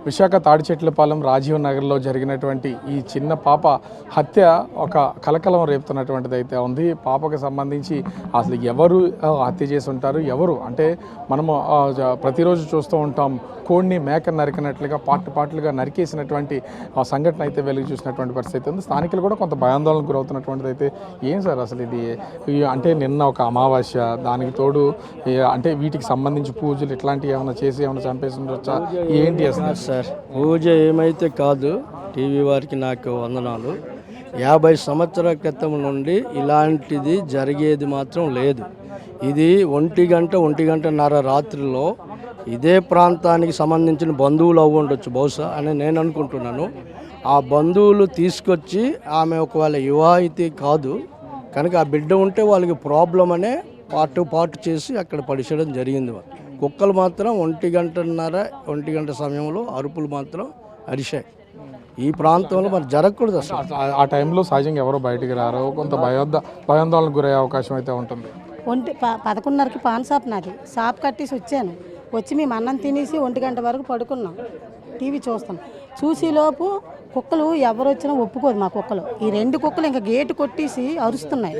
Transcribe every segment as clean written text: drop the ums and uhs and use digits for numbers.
విశాఖ తాడిచెట్లపాలెం రాజీవ్ నగర్లో జరిగినటువంటి ఈ చిన్న పాప హత్య ఒక కలకలం రేపుతున్నటువంటిది అయితే ఉంది. పాపకు సంబంధించి అసలు ఎవరు హత్య చేసి ఉంటారు, ఎవరు అంటే మనము ప్రతిరోజు చూస్తూ ఉంటాం కోడిని మేక నరికినట్లుగా పార్ట్లుగా నరికేసినటువంటి ఆ సంఘటన అయితే వెలుగు చూసినటువంటి పరిస్థితి ఉంది. స్థానికులు కూడా కొంత భయాందోళనకు గురవుతున్నటువంటిది అయితే ఏం సార్ అసలు ఇది అంటే నిన్న ఒక అమావాస్య, దానికి తోడు అంటే వీటికి సంబంధించి పూజలు ఇట్లాంటివి ఏమైనా చేసి ఏమైనా చంపేసి ఉండొచ్చా ఏంటి అసలు? సార్ పూజ ఏమైతే కాదు, టీవీ వారికి నాకు వందనాలు. 50 సంవత్సరాల క్రితం నుండి ఇలాంటిది జరిగేది మాత్రం లేదు. ఇది 1-1:30 రాత్రిలో ఇదే ప్రాంతానికి సంబంధించిన బంధువులు అవ్వ ఉండొచ్చు బహుశా అని నేను అనుకుంటున్నాను. ఆ బంధువులు తీసుకొచ్చి ఆమె ఒకవేళ వివాహితి కాదు కనుక ఆ బిడ్డ ఉంటే వాళ్ళకి ప్రాబ్లం అనే పార్ట్ చేసి అక్కడ పడిచడం జరిగింది. కుక్కలు మాత్రం 1:30 సమయంలో అరుపులు మాత్రం అరిశాయి. ఈ ప్రాంతంలో మరి జరగకూడదు అసలు. ఆ టైంలో సహజంగా ఎవరో బయటికి రారో, కొంత భయాందోళనకు గురయ్యే అవకాశం అయితే ఉంటుంది. 11:30కి పాన్ షాప్ నాది, షాప్ కట్టేసి వచ్చాను. వచ్చి మేము అన్నం తినేసి 1 గంట వరకు పడుకున్నాం, టీవీ చూస్తాం. చూసేలోపు కుక్కలు ఎవరు వచ్చినా ఒప్పుకోదు. మా కుక్కలు ఈ 2 కుక్కలు ఇంకా గేటు కొట్టేసి అరుస్తున్నాయి.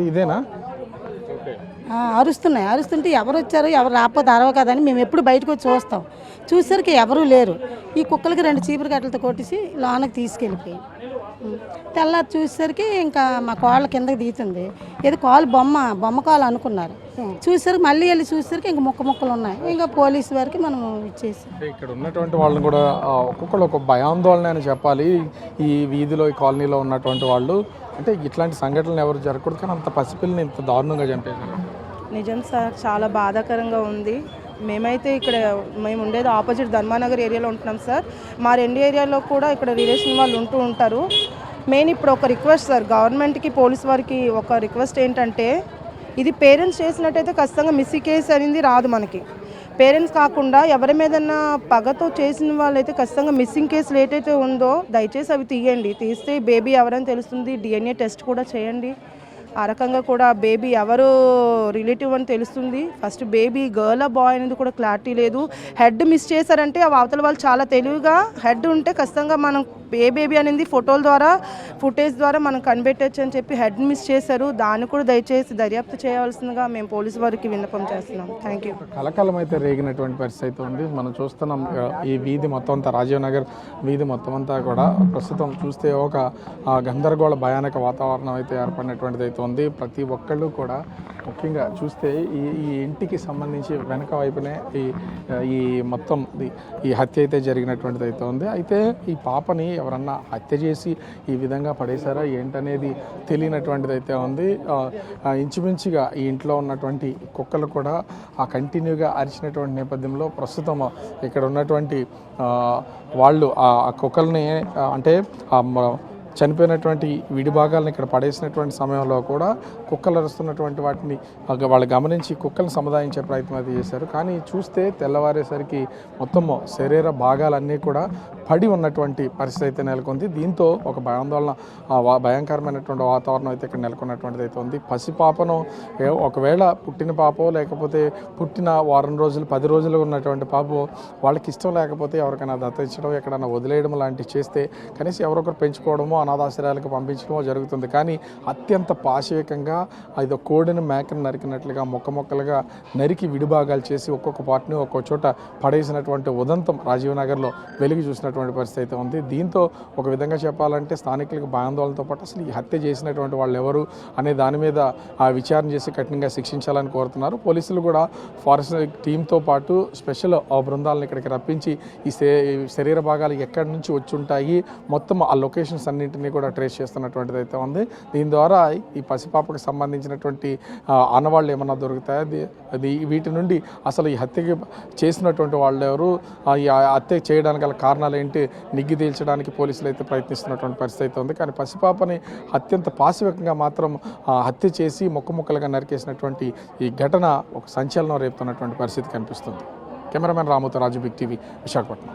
ఇదేనా అరుస్తుంటే ఎవరు వచ్చారు, ఎవరు రాకపోతే అరవ కదని మేము ఎప్పుడు బయటకు వచ్చి చూస్తాం. చూసరికి ఎవరూ లేరు. ఈ కుక్కలకి 2 చీపురు కట్టలతో కొట్టేసి లోనకి తీసుకెళ్ళిపోయి తెల్లారి చూసేసరికి ఇంకా మా కాళ్ళ కిందకి దిగుతుంది. ఏదో కాలు బొమ్మ కాలు అనుకున్నారు. చూసేసరికి మళ్ళీ వెళ్ళి చూసేసరికి ఇంకా ముక్కలు ఉన్నాయి. ఇంకా పోలీసు వారికి మనం ఇచ్చేసి ఇక్కడ ఉన్నటువంటి వాళ్ళని కూడా ఒక్కొక్కరు ఒక భయాందోళన అని చెప్పాలి. ఈ వీధిలో ఈ కాలనీలో ఉన్నటువంటి వాళ్ళు అంటే ఇట్లాంటి సంఘటనలు ఎవరు జరగకూడదు, కానీ అంత పసిపిల్లని ఇంత దారుణంగా చంపేశారు. నిజం సార్, చాలా బాధాకరంగా ఉంది. మేమైతే ఇక్కడ మేము ఉండేది ఆపోజిట్ ధర్మానగర్ ఏరియాలో ఉంటున్నాం సార్. మా 2 ఏరియాలో కూడా ఇక్కడ రిలేషన్ వాళ్ళు ఉంటూ ఉంటారు. మెయిన్ ఇప్పుడు ఒక రిక్వెస్ట్ సార్, గవర్నమెంట్కి పోలీస్ వారికి ఒక రిక్వెస్ట్ ఏంటంటే, ఇది పేరెంట్స్ చేసినట్టయితే ఖచ్చితంగా మిస్సింగ్ కేసు అనేది రాదు మనకి. పేరెంట్స్ కాకుండా ఎవరి మీదన్నా పగతో చేసిన వాళ్ళైతే ఖచ్చితంగా మిస్సింగ్ కేసులు ఏదైతే ఉందో దయచేసి అవి తీయండి. తీస్తే బేబీ ఎవరని తెలుస్తుంది. DNA టెస్ట్ కూడా చేయండి. ఆ రకంగా కూడా బేబీ ఎవరు రిలేటివ్ అని తెలుస్తుంది. ఫస్ట్ బేబీ గర్ల్ బాయ్ అనేది కూడా క్లారిటీ లేదు. హెడ్ మిస్ చేశారంటే అవతల వాళ్ళు చాలా తెలివిగా హెడ్ ఉంటే ఖచ్చితంగా మనం ఏ బేబీ అనేది ఫుటేజ్ ద్వారా మనం కనిపెట్టచ్చు అని చెప్పి హెడ్ మిస్ చేశారు. దాన్ని కూడా దయచేసి దర్యాప్తు చేయవలసిందిగా మేము పోలీసు వారికి విన్నపం చేస్తున్నాం. Thank you. కలకలం అయితే రేగినటువంటి పరిస్థితి ఉంది. మనం చూస్తున్నాం ఈ వీధి మొత్తం అంతా, రాజీవ్ నగర్ వీధి మొత్తం అంతా కూడా ప్రస్తుతం చూస్తే ఒక గందరగోళ భయానక వాతావరణం అయితే ఏర్పడినటువంటిది అయితే ఉంది. ప్రతి ఒక్కళ్ళు కూడా ముఖ్యంగా చూస్తే ఈ ఇంటికి సంబంధించి వెనక వైపునే ఈ మొత్తం ఈ హత్య అయితే జరిగినటువంటిది అయితే ఉంది. అయితే ఈ పాపని ఎవరన్నా హత్య చేసి ఈ విధంగా పడేశారా ఏంటనేది తెలియనటువంటిది అయితే ఉంది. ఇంచుమించుగా ఈ ఇంట్లో ఉన్నటువంటి కుక్కలు కూడా కంటిన్యూగా అరిచినటువంటి నేపథ్యంలో ప్రస్తుతం ఇక్కడ ఉన్నటువంటి వాళ్ళు ఆ కుక్కల్ని అంటే చనిపోయినటువంటి విడి భాగాలను ఇక్కడ పడేసినటువంటి సమయంలో కూడా కుక్కలు అరుస్తున్నటువంటి వాటిని వాళ్ళు గమనించి కుక్కలను సముదాయించే ప్రయత్నం అయితే చేశారు. కానీ చూస్తే తెల్లవారేసరికి మొత్తం శరీర భాగాలన్నీ కూడా పడి ఉన్నటువంటి పరిస్థితి అయితే నెలకొంది. దీంతో ఒక భయంకరమైనటువంటి వాతావరణం అయితే ఇక్కడ నెలకొన్నటువంటిది అయితే ఉంది. పసిపాపను ఒకవేళ పుట్టిన పాపో లేకపోతే పుట్టిన వారం రోజులు 10 రోజులు ఉన్నటువంటి పాపో వాళ్ళకి ఇష్టం లేకపోతే ఎవరికైనా దత్తయించడం, ఎక్కడైనా వదిలేయడం లాంటివి చేస్తే కనీసం ఎవరొకరు పెంచుకోవడమో అనాథాశ్రయాలకు పంపించడమో జరుగుతుంది. కానీ అత్యంత పాశవికంగా ఇది కోడిని మేకను నరికినట్లుగా మొక్కలుగా నరికి విడిభాగాలు చేసి ఒక్కొక్క పార్ట్ని ఒక్కొక్క చోట పడేసినటువంటి ఉదంతం రాజీవ్ నగర్లో వెలుగు చూసినటువంటి పరిస్థితి అయితే ఉంది. దీంతో ఒక విధంగా చెప్పాలంటే స్థానికులకు భయాందోళనతో పాటు అసలు ఈ హత్య చేసినటువంటి వాళ్ళు ఎవరు అనే దాని మీద విచారణ చేసి కఠినంగా శిక్షించాలని కోరుతున్నారు. పోలీసులు కూడా ఫారెస్ట్ టీంతో పాటు స్పెషల్ బృందాలను ఇక్కడికి రప్పించి ఈ శరీర భాగాలు ఎక్కడి నుంచి వచ్చి ఉంటాయి మొత్తం ఆ లొకేషన్స్ అన్నింటినీ కూడా ట్రేస్ చేస్తున్నటువంటిది అయితే ఉంది. దీని ద్వారా ఈ పసిపాపకు సంబంధించినటువంటి ఆనవాళ్ళు ఏమన్నా దొరుకుతాయి, అది వీటి నుండి అసలు ఈ హత్యకి చేసినటువంటి వాళ్ళు ఎవరు, ఈ హత్య చేయడానికి గల కారణాలు ఏంటి నిగ్గు తేల్చడానికి పోలీసులు అయితే ప్రయత్నిస్తున్నటువంటి పరిస్థితి అయితే ఉంది. కానీ పసిపాపని అత్యంత పాశవికంగా మాత్రం హత్య చేసి ముక్కలుగా నరికేసినటువంటి ఈ ఘటన ఒక సంచలనం రేపుతున్నటువంటి పరిస్థితి కనిపిస్తుంది. కెమెరామెన్ రాముతో రాజు, బిగ్ టీవీ, విశాఖపట్నం.